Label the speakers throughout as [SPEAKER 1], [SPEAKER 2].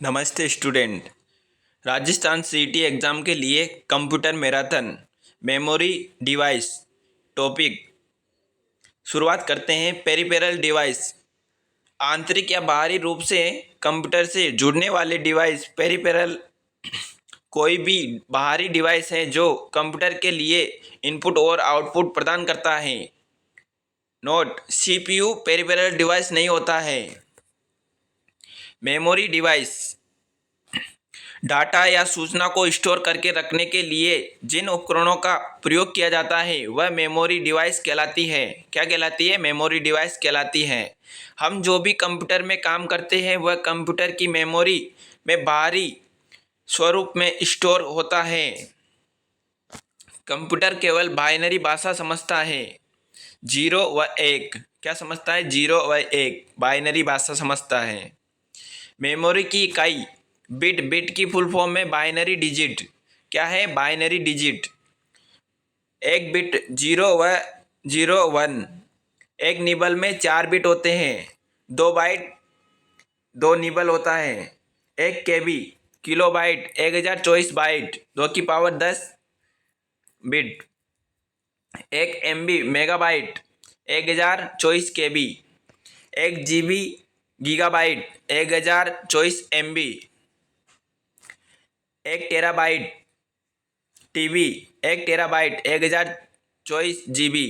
[SPEAKER 1] नमस्ते student. Rajasthan CET exam के लिए computer marathon memory device topic शुरुआत करते हैं। पेरिफेरल डिवाइस आंतरिक या बाहरी रूप से कंप्यूटर से जुड़ने वाले डिवाइस। पेरिफेरल कोई भी बाहरी डिवाइस है जो कंप्यूटर के लिए इनपुट और आउटपुट प्रदान करता है। नोट: सीपीयू पेरिफेरल डिवाइस नहीं होता है। मेमोरी डिवाइस डाटा या सूचना को स्टोर करके रखने के लिए जिन उपकरणों का प्रयोग किया जाता है वह मेमोरी डिवाइस कहलाती है। क्या कहलाती है? मेमोरी डिवाइस कहलाती है। हम जो भी कंप्यूटर में काम करते हैं वह कंप्यूटर की मेमोरी में बाहरी स्वरूप में स्टोर होता है। कंप्यूटर केवल बाइनरी भाषा समझता है, 0 व 1। क्या समझता है? 0 व 1 बाइनरी भाषा समझता है। मेमोरी की इकाई बिट। बिट की फुल फॉर्म में बाइनरी डिजिट। क्या है? Binary digit. एक बिट 0 व 01। एक निबल में 4 बिट होते हैं। 2 बाइट 2 निबल होता है। एक केबी किलो बाइट 1024 बाइट 2 की पावर 10 बिट। एक एमबी मेगाबाइट 1024 केबी। एक जीबी गीगाबाइट 1024 एमबी। एक टेराबाइट टीबी 1 टेराबाइट 1024 जीबी।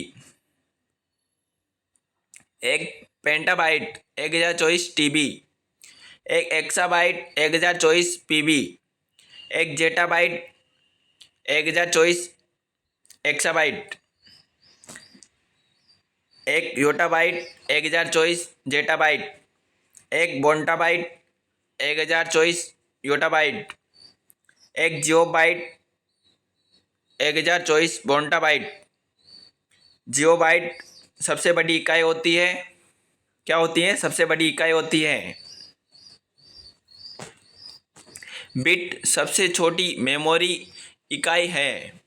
[SPEAKER 1] एक पेंटाबाइट 1024 टीबी। एक एक्साबाइट 1024 पीबी। एक जेटाबाइट 1024 एक्साबाइट। एक योटाबाइट 1024 जेटाबाइट। एक बोंटाबाइट 1024 योटाबाइट। एक जियोबाइट 1024 बोंटाबाइट। जियोबाइट सबसे बड़ी इकाई होती है। क्या होती है? सबसे बड़ी इकाई होती है। बिट सबसे छोटी मेमोरी इकाई है।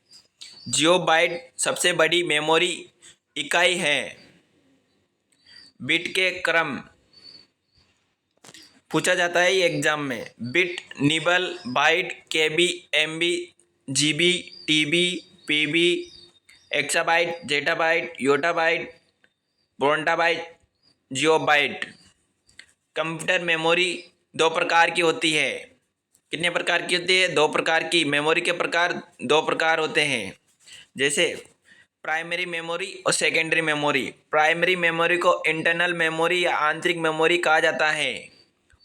[SPEAKER 1] जियोबाइट सबसे बड़ी मेमोरी इकाई है। बिट के क्रम पूछा जाता है ये एग्जाम में। Bit, nibble, byte, KB, MB, GB, TB, PB, exabyte, zettabyte, yottabyte, brontobyte, geopbyte. Computer memory 2 प्रकार की होती है। कितने प्रकार की होती है? 2 प्रकार की। मेमोरी के प्रकार 2 प्रकार होते हैं, जैसे प्राइमरी मेमोरी और सेकेंडरी मेमोरी। प्राइमरी मेमोरी को इंटरनल मेमोरी या आंतरिक मेमोरी कहा जाता है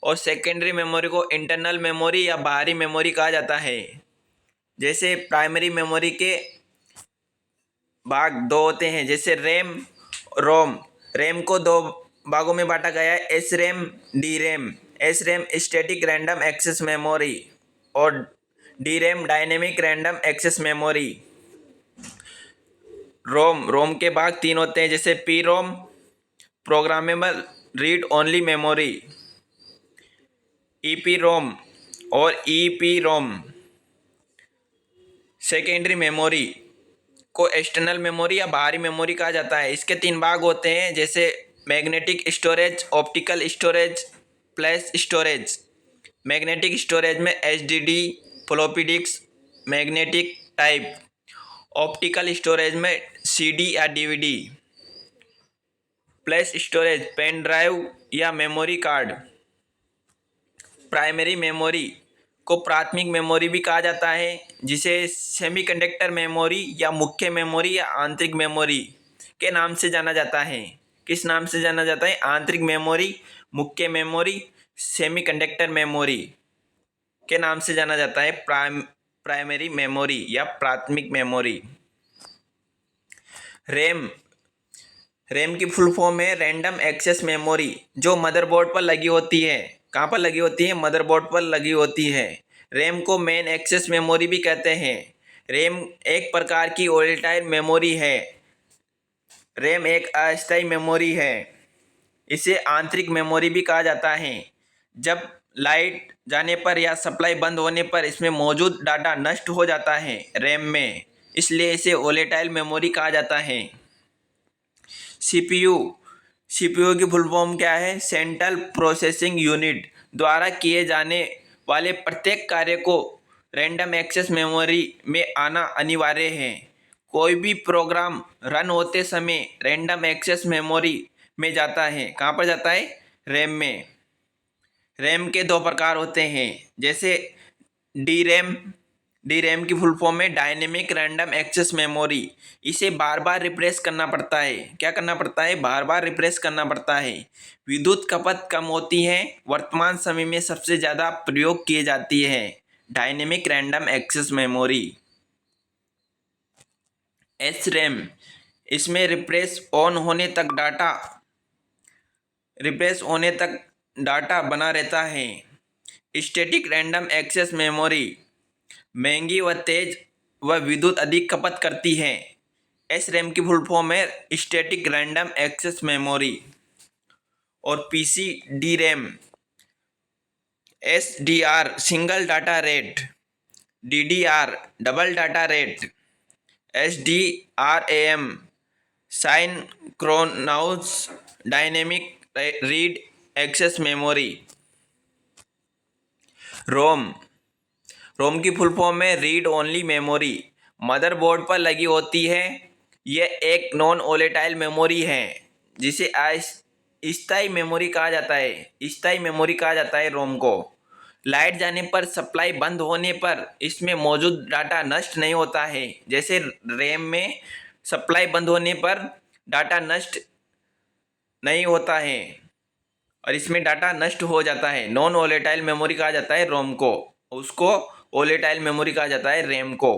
[SPEAKER 1] और सेकेंडरी मेमोरी को इंटरनल मेमोरी या बाहरी मेमोरी कहा जाता है। जैसे प्राइमरी मेमोरी के भाग 2 होते हैं, जैसे रैम, रोम। रैम को 2 भागों में बांटा गया है, S RAM, D RAM. S RAM static random access memory और D RAM dynamic random access memory. ROM के भाग 3 होते हैं, जैसे P ROM, programmable read only memory, EP ROM और ईपी रोम। सेकेंडरी मेमोरी को एक्सटर्नल मेमोरी या बाहरी मेमोरी कहा जाता है। इसके 3 भाग होते हैं, जैसे magnetic storage, optical storage, flash storage. Magnetic storage में HDD, floppy disk, magnetic type. Optical storage में सीडी या DVD. Flash storage pen drive या मेमोरी कार्ड। प्राइमरी मेमोरी को प्राथमिक मेमोरी भी कहा जाता है, जिसे सेमीकंडक्टर मेमोरी या मुख्य मेमोरी या आंतरिक मेमोरी के नाम से जाना जाता है। किस नाम से जाना जाता है? आंतरिक मेमोरी, मुख्य मेमोरी, सेमीकंडक्टर मेमोरी के नाम से जाना जाता है। प्राइमरी मेमोरी या प्राथमिक मेमोरी। रैम की फुल फॉर्म है रैंडम एक्सेस मेमोरी, जो मदरबोर्ड पर लगी होती है। कहाँ पर लगी होती है? मदरबोर्ड पर लगी होती है। रैम को मेन एक्सेस मेमोरी भी कहते हैं। रैम एक प्रकार की वोलेटाइल मेमोरी है। रैम एक अस्थायी मेमोरी है। इसे आंतरिक मेमोरी भी कहा जाता है। जब लाइट जाने पर या सप्लाई बंद होने पर इसमें मौजूद डाटा नष्ट हो जाता है रैम में, इसलिए इसे वोलेटाइल मेमोरी कहा जाता है। सीपीयू की फुल फॉर्म क्या है? सेंट्रल प्रोसेसिंग यूनिट द्वारा किए जाने वाले प्रत्येक कार्य को रैंडम एक्सेस मेमोरी में आना अनिवार्य है। कोई भी प्रोग्राम रन होते समय रैंडम एक्सेस मेमोरी में जाता है। कहाँ पर जाता है? रैम में। रैम के दो प्रकार होते हैं, जैसे डी रैम। डी रैम की फुल फॉर्म है डायनेमिक रैंडम एक्सेस मेमोरी। इसे बार बार रिफ्रेश करना पड़ता है। क्या करना पड़ता है? बार बार रिफ्रेश करना पड़ता है। विद्युत खपत कम होती है। वर्तमान समय में सबसे ज़्यादा प्रयोग किए जाती है dynamic random access memory. S RAM, इसमें रिफ्रेश होने तक डाटा बना रहता है। स्टैटिक रैंडम एक्सेस मेमोरी महंगी व तेज व विद्युत अधिक खपत करती है। एस रैम की फुल फॉर्म है स्टैटिक रैंडम एक्सेस मेमोरी। और PC D RAM, S D R single data rate, D D R double data rate, S D R A M synchronous dynamic read access memory. ROM, ROM की full form है read only memory. Motherboard पर लगी होती है। यह एक non volatile memory है जिसे स्थायी मेमोरी कहा जाता है। स्थायी मेमोरी कहा जाता है रोम को। लाइट जाने पर, सप्लाई बंद होने पर इसमें मौजूद डाटा नष्ट नहीं होता है। जैसे रैम में सप्लाई बंद होने पर डाटा नष्ट नहीं होता है और इसमें डाटा नष्ट हो जाता है। नॉन वोलेटाइल मेमोरी कहा जाता है रोम को, उसको वोलेटाइल मेमोरी कहा जाता है रैम को।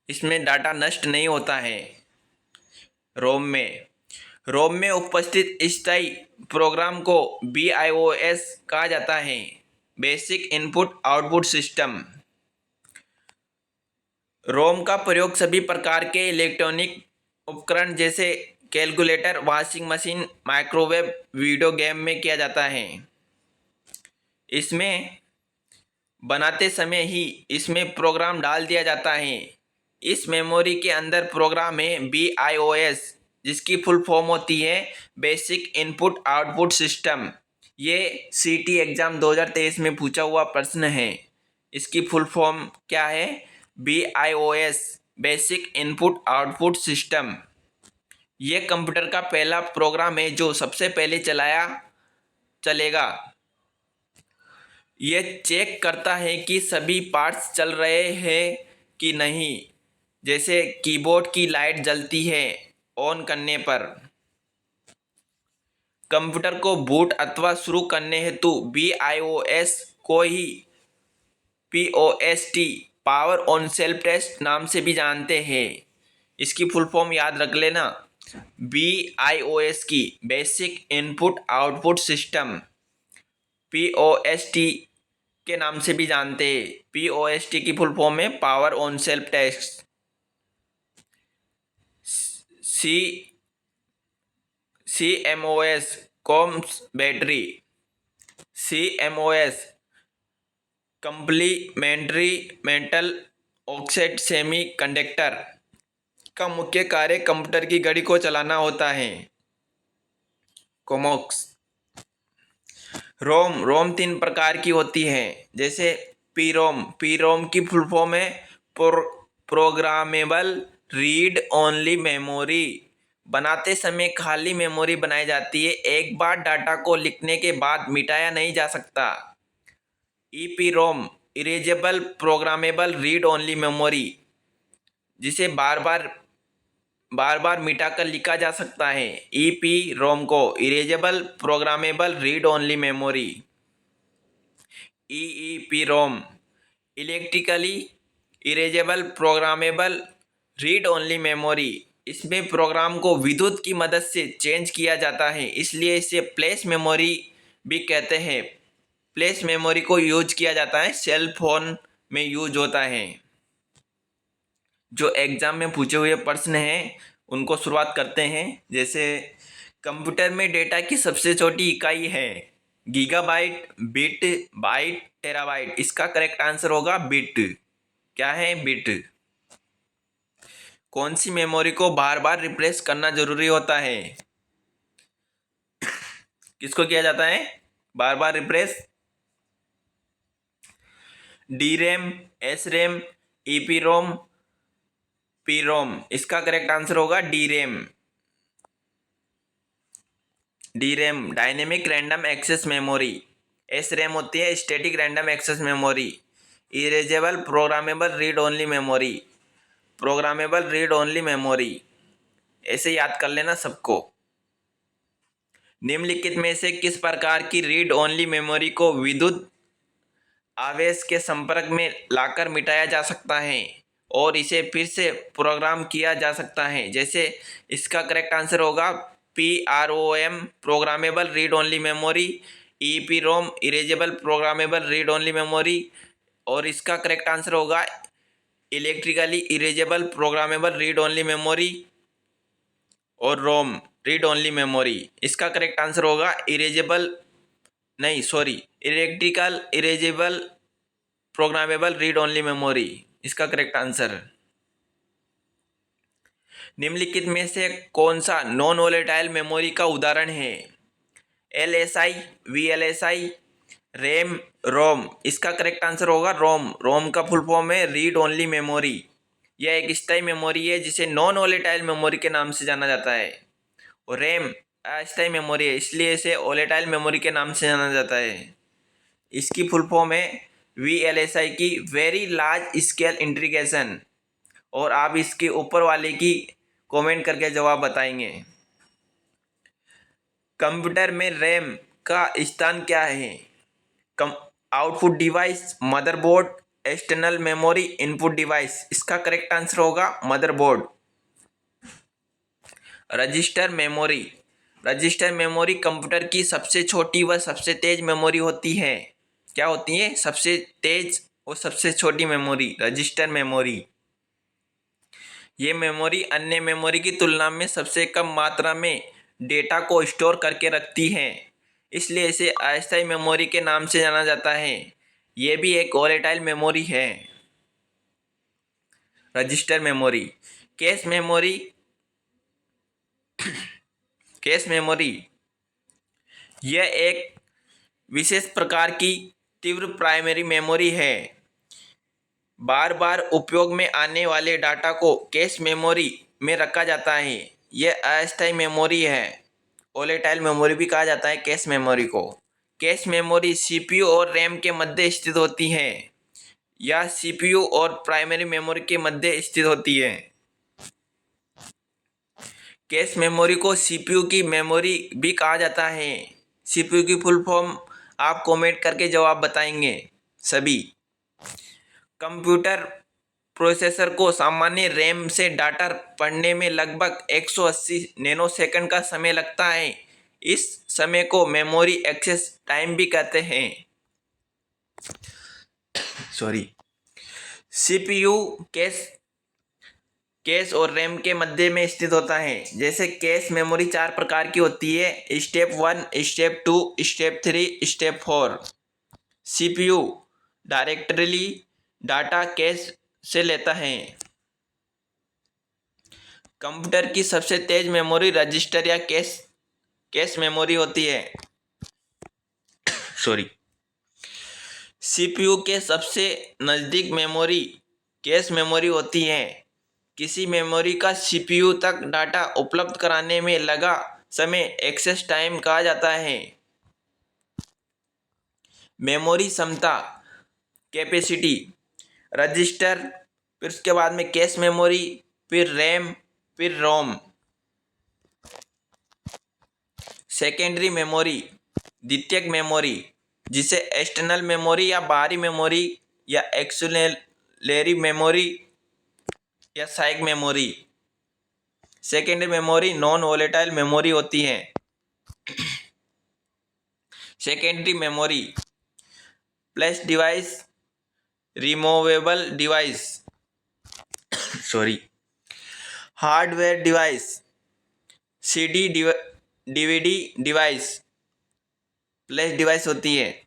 [SPEAKER 1] इसमें डाटा नष्ट नहीं होता है रोम में। रोम में उपस्थित स्थायी प्रोग्राम को BIOS कहा जाता है, बेसिक इनपुट आउटपुट सिस्टम। रोम का प्रयोग सभी प्रकार के इलेक्ट्रॉनिक उपकरण जैसे calculator, washing machine, microwave, video game में किया जाता है। इसमें बनाते समय ही इसमें प्रोग्राम डाल दिया जाता है। इस मेमोरी के अंदर प्रोग्राम है BIOS, जिसकी फुल फॉर्म होती है बेसिक इनपुट आउटपुट सिस्टम। ये CT एग्ज़ाम 2023 में पूछा हुआ प्रश्न है। इसकी फुल फॉर्म क्या है? BIOS, basic input output system. ये कंप्यूटर का पहला प्रोग्राम है जो सबसे पहले चलेगा। यह चेक करता है कि सभी पार्ट्स चल रहे हैं कि नहीं, जैसे कीबोर्ड की लाइट जलती है ऑन करने पर। कंप्यूटर को बूट अथवा शुरू करने हेतु BIOS को ही POST, power on self test नाम से भी जानते हैं। इसकी फुल फॉर्म याद रख लेना, BIOS की basic input output system, POST के नाम से भी जानते हैं। POST की फुल फॉर्म है power on self test. CMOS CMOS battery, CMOS complementary metal oxide semi conductor का मुख्य कार्य कंप्यूटर की घड़ी को चलाना होता है। कोमोक्स। रोम 3 प्रकार की होती है, जैसे पी रोम की फुल फॉर्म है प्रोग्रामेबल रीड ओनली मेमोरी। बनाते समय खाली मेमोरी बनाई जाती है, एक बार डाटा को लिखने के बाद मिटाया नहीं जा सकता। EPROM erasable programmable read only memory, जिसे बार बार मिटाकर लिखा जा सकता है। EPROM को erasable programmable read only memory. EEPROM electrically erasable programmable read only memory. इसमें प्रोग्राम को विद्युत की मदद से चेंज किया जाता है, इसलिए इसे फ्लैश मेमोरी भी कहते हैं। फ्लैश मेमोरी को यूज किया जाता है, सेल फोन में यूज होता है। जो एग्जाम में पूछे हुए प्रश्न हैं उनको शुरुआत करते हैं। जैसे कंप्यूटर में डेटा की सबसे छोटी इकाई है गीगाबाइट, बिट, बाइट, टेराबाइट। इसका करेक्ट आंसर होगा बिट। क्या है? बिट। कौन सी मेमोरी को बार बार रिप्लेस करना जरूरी होता है? किसको किया जाता है, बार बार refresh? D RAM, S RAM, EP ROM, P ROM. इसका करेक्ट आंसर होगा D RAM. D RAM dynamic random access memory. S RAM होती है static random access memory. Erasable programmable read only memory, programmable read only memory. ऐसे याद कर लेना सबको। निम्नलिखित में से किस प्रकार की रीड ओनली मेमोरी को विद्युत आवेश के संपर्क में लाकर मिटाया जा सकता है और इसे फिर से प्रोग्राम किया जा सकता है? जैसे इसका करेक्ट आंसर होगा PROM programmable read only memory, EPROM erasable programmable read only memory, और इसका करेक्ट आंसर होगा electrically erasable programmable read only memory और रोम रीड ओनली मेमोरी। इसका करेक्ट आंसर होगा electrical erasable programmable read only memory. इसका correct answer. निम्नलिखित में से कौन सा नॉन वोलेटाइल मेमोरी का उदाहरण है? LSI, VLSI, रैम, रोम। इसका करेक्ट आंसर होगा रोम। रोम का फुल फॉर्म है रीड ओनली मेमोरी। यह एक स्थायी मेमोरी है जिसे नॉन वोलेटाइल मेमोरी के नाम से जाना जाता है। और रैम अस्थायी मेमोरी है, इसलिए इसे वोलेटाइल मेमोरी के नाम से जाना जाता है। इसकी फुल फॉर्म है VLSI की वेरी लार्ज स्केल इंटीग्रेशन। और आप इसके ऊपर वाले की कमेंट करके जवाब बताएंगे। कंप्यूटर में रैम का स्थान क्या है? Output device, motherboard, external memory, input device. इसका करेक्ट आंसर होगा motherboard. Register memory. Register memory computer की सबसे छोटी व सबसे तेज मेमोरी होती है। क्या होती है? सबसे तेज और सबसे छोटी मेमोरी रजिस्टर मेमोरी। ये मेमोरी अन्य मेमोरी की तुलना में सबसे कम मात्रा में डेटा को स्टोर करके रखती है, इसलिए इसे अस्थायी मेमोरी के नाम से जाना जाता है। ये भी एक वोलेटाइल मेमोरी है। Register memory. Cache memory. Cache memory यह एक विशेष प्रकार की तीव्र प्राइमरी मेमोरी है। बार बार उपयोग में आने वाले डाटा को कैश मेमोरी में रखा जाता है। यह अस्थायी मेमोरी है। वोलेटाइल मेमोरी भी कहा जाता है कैश मेमोरी को। कैश मेमोरी CPU और रैम के मध्य स्थित होती है या CPU और प्राइमरी मेमोरी के मध्य स्थित होती है। कैश मेमोरी को CPU की मेमोरी भी कहा जाता है। CPU की फुल फॉर्म आप कमेंट करके जवाब बताएंगे सभी। कंप्यूटर प्रोसेसर को सामान्य रैम से डाटा पढ़ने में लगभग 180 नैनोसेकंड का समय लगता है। इस समय को मेमोरी एक्सेस टाइम भी कहते हैं। CPU कैश और रैम के मध्य में स्थित होता है। जैसे कैश मेमोरी 4 प्रकार की होती है, step 1, step 2, step 3, step 4। CPU directly data cash से लेता है। कंप्यूटर की सबसे तेज मेमोरी रजिस्टर या कैश मेमोरी होती है। CPU के सबसे नज़दीक मेमोरी कैश मेमोरी होती है। किसी मेमोरी का CPU तक डाटा उपलब्ध कराने में लगा समय एक्सेस टाइम कहा जाता है। मेमोरी क्षमता कैपेसिटी। रजिस्टर, फिर उसके बाद में कैश मेमोरी, फिर रैम, फिर रोम। सेकेंडरी मेमोरी द्वितीयक मेमोरी, जिसे एक्सटर्नल मेमोरी या बाहरी मेमोरी या एक्सुलरी मेमोरी या साइक memory. Secondary memory non volatile memory होती है। Secondary memory flash device, removable device hardware device, CD DVD device flash device होती है।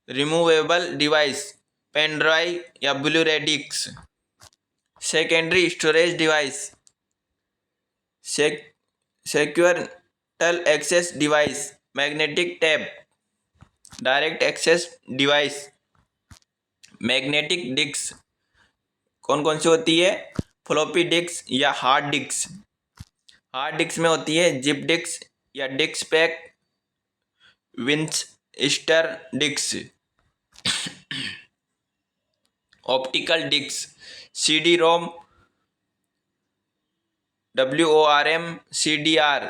[SPEAKER 1] रिमूवेबल डिवाइस पेन ड्राइव या Blu-ray disk. Secondary storage device secure access device magnetic tab, direct access device. Magnetic disk कौन कौन सी होती है? Floppy disc या hard disk. Hard disk में होती है जिप डिस्क या disk pack, Winchester disk. Optical disk, CD ROM, WORM, CDR,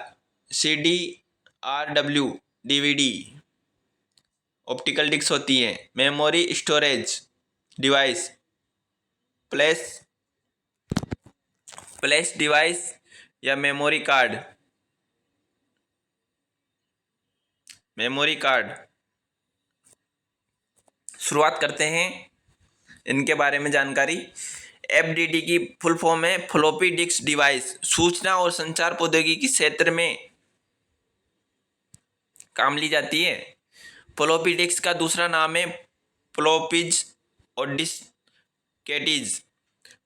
[SPEAKER 1] CDRW, DVD। Optical disk होती है। Memory storage device, flash flash device या मेमोरी कार्ड। Memory card. शुरुआत करते हैं इनके बारे में जानकारी। FDD की फुल फॉर्म है फ्लॉपी डिस्क डिवाइस। सूचना और संचार प्रौद्योगिकी क्षेत्र में काम ली जाती है। फ्लॉपी डिस्क का दूसरा नाम है फ्लॉपीज और डिस्केटीज।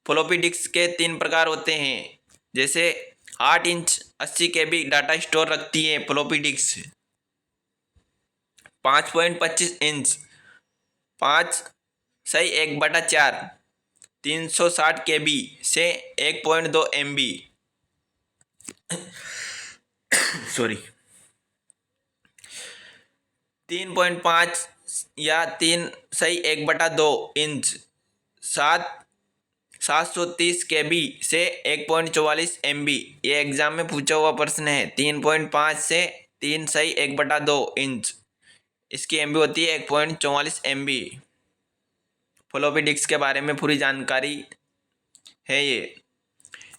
[SPEAKER 1] फ्लॉपी डिस्क के 3 प्रकार होते हैं, जैसे 8 इंच 80 KB डाटा स्टोर रखती है फ्लॉपी डिस्क। 5.25 इंच 5/1/4 360 KB से 1.2 MB सॉरी 3.5 या 3/1/2 इंच 730 KB से 1.44 MB। ये एग्जाम में पूछा हुआ प्रश्न है। 3.5 से 3/1/2 इंच, इसकी MB होती है 1.44 MB। फ्लॉपी डिस्क के बारे में पूरी जानकारी है ये।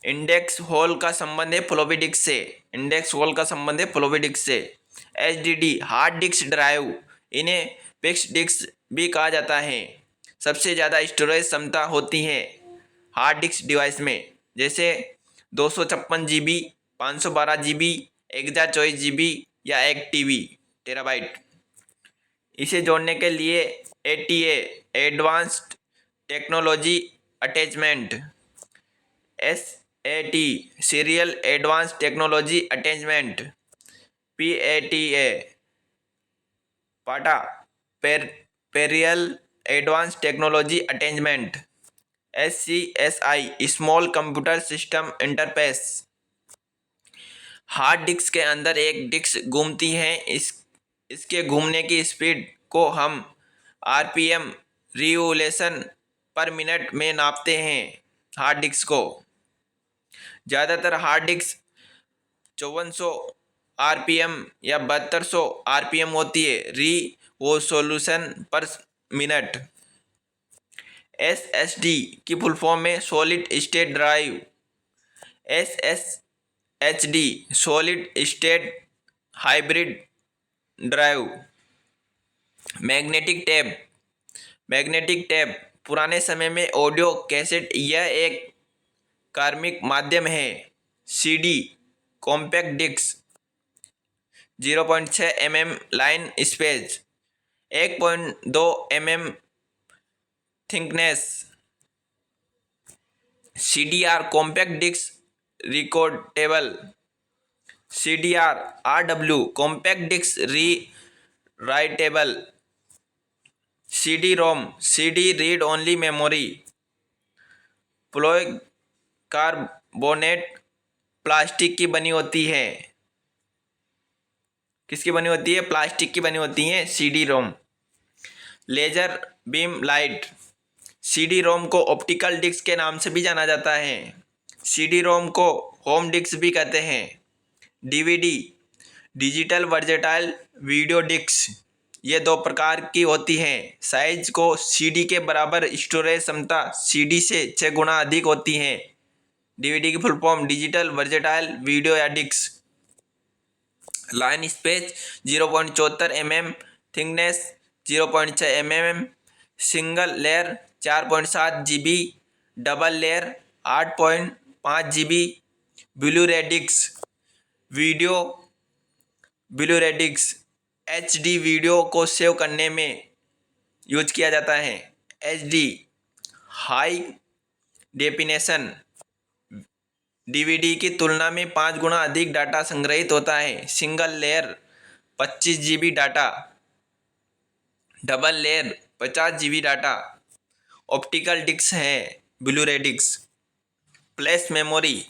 [SPEAKER 1] इंडेक्स हॉल का संबंध है फ्लॉपी डिस्क से। इंडेक्स हॉल का संबंध है फ्लॉपी डिस्क से। HDD, हार्ड डिस्क ड्राइव, इन्हें फिक्स डिस्क भी कहा जाता है। सबसे ज़्यादा स्टोरेज क्षमता होती है हार्ड डिस्क डिवाइस में, जैसे 256 GB, 512 GB, 1024 GB या 1 TB टेराबाइट। इसे जोड़ने के लिए ATA, advanced technology attachment, SAT, serial advance technology attachment, PATA, PATA parallel advance technology attachment, SCSI, small computer system interface. Hard disk के अंदर एक डिस्क घूमती है। इसके घूमने की स्पीड को हम RPM, रिवोल्यूशन पर मिनट में नापते हैं। हार्ड डिस्क को ज़्यादातर हार्ड डिस्क 5400 RPM या 7200 RPM होती है। Revolution per minute. SSD की फुल फॉर्म में solid state drive, SSHD, solid state hybrid drive. Magnetic tap पुराने समय में ऑडियो कैसेट, यह एक कार्मिक माध्यम है। CD, compact disk, 0.6 mm line space, 1.2 mm thickness. CDR, compact disk recordable, CDR-RW, compact disk rewritable. CD-ROM, CD read only memory. Polycarbonate plastic की बनी होती है। किसकी बनी होती है? प्लास्टिक की बनी होती है CD-ROM। Laser beam light, CD-ROM को ऑप्टिकल डिस्क के नाम से भी जाना जाता है। CD-ROM को होम डिस्क भी कहते हैं। DVD, digital versatile video disk, ये 2 प्रकार की होती हैं। साइज को CD के बराबर, स्टोरेज क्षमता CD से 6 गुना अधिक होती है। DVD की full form digital versatile video या disk. Line space 0.74 mm, thickness 0.6 mm, single layer 4.7 GB, double layer 8.5 GB। Blu-ray disk HD video को सेव करने में यूज किया जाता है। HD, हाई डेफिनेशन, DVD की तुलना में 5 गुना अधिक डाटा संग्रहित होता है। Single layer 25 GB data, double layer 50 GB data, optical disk है, blu ray disk. Flash memory,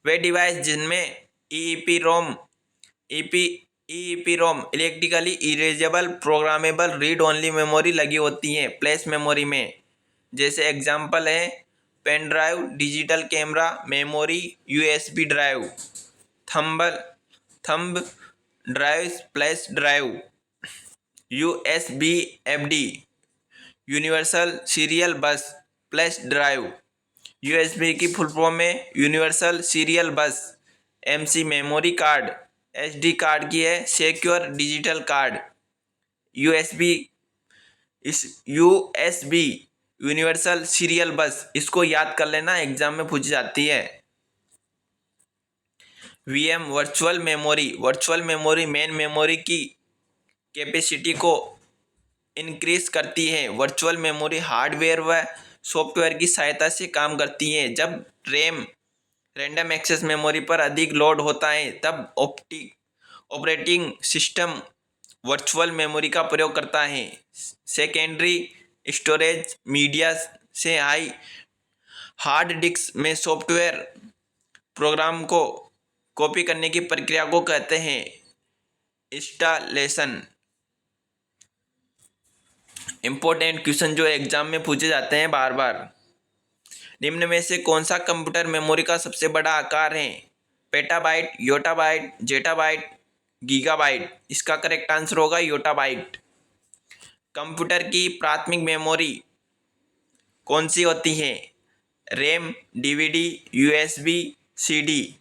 [SPEAKER 1] वे डिवाइस जिनमें EEPROM EEPROM electrically erasable programmable read only memory लगी होती हैं फ्लैश मेमोरी में। जैसे एग्जांपल है pen drive, digital camera memory, USB drive, thumb drive, flash drive, USB FD universal serial bus flash drive. USB की full form में universal serial bus. MC memory card, SD card की है secure digital card. USB universal serial बस, इसको याद कर लेना, exam में पूछी जाती है। VM virtual memory main memory की कैपेसिटी को इंक्रीज करती है। वर्चुअल मेमोरी हार्डवेयर व सॉफ्टवेयर की सहायता से काम करती है। जब रैम रैंडम एक्सेस मेमोरी पर अधिक लोड होता है तब ऑपरेटिंग सिस्टम वर्चुअल मेमोरी का प्रयोग करता है। सेकेंडरी स्टोरेज मीडिया से हाई हार्ड डिस्क में सॉफ्टवेयर प्रोग्राम को कॉपी करने की प्रक्रिया को कहते हैं इंस्टॉलेशन। इंपॉर्टेंट क्वेश्चन जो एग्जाम में पूछे जाते हैं बार बार, निम्न में से कौन सा कंप्यूटर मेमोरी का सबसे बड़ा आकार है? Petabyte, yottabyte, zettabyte, gigabyte. इसका करेक्ट आंसर होगा योटाबाइट। कंप्यूटर की प्राथमिक मेमोरी कौन सी होती है? RAM, DVD, USB, CD।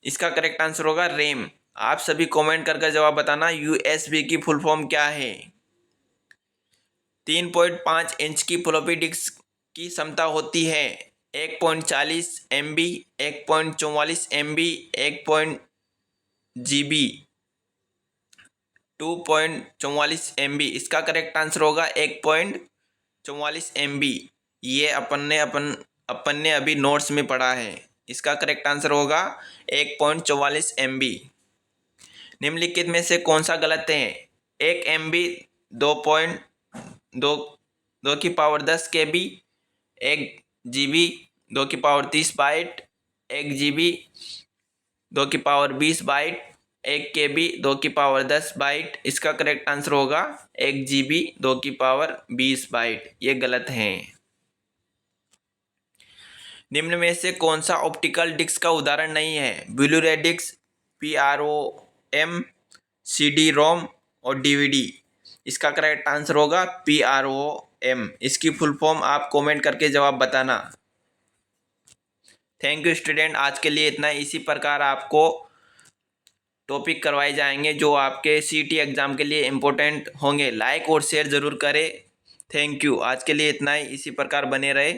[SPEAKER 1] इसका करेक्ट आंसर होगा रैम। आप सभी कमेंट करके जवाब बताना USB की फुल फॉर्म क्या है। 3.5 इंच की फ्लॉपी डिस्क की क्षमता होती है 1.40 MB, 1.44 MB, 1 2.44 MB। इसका करेक्ट आंसर होगा 1.44 MB। ये अपन ने अभी नोट्स में पढ़ा है। इसका करेक्ट आंसर होगा 1.44 MB। निम्नलिखित में से कौन सा गलत है? 1 MB 2 की पावर 10 KB, 1 GB 2 की पावर 30 बाइट, 1 GB 2 की पावर 20 बाइट, 1 KB 2 की पावर 10 बाइट। इसका करेक्ट आंसर होगा 1 GB 2 की पावर 20 बाइट। ये गलत है। निम्न में से कौन सा ऑप्टिकल डिस्क का उदाहरण नहीं है? Blu ray disc, PROM, CD-ROM और DVD। इसका करेक्ट आंसर होगा PROM। इसकी फुल फॉर्म आप कमेंट करके जवाब बताना। थैंक यू स्टूडेंट, आज के लिए इतना। इसी प्रकार आपको टॉपिक करवाए जाएंगे जो आपके CT एग्ज़ाम के लिए इम्पोर्टेंट होंगे। लाइक और शेयर ज़रूर करें। थैंक यू, आज के लिए इतना ही। इसी प्रकार बने रहे।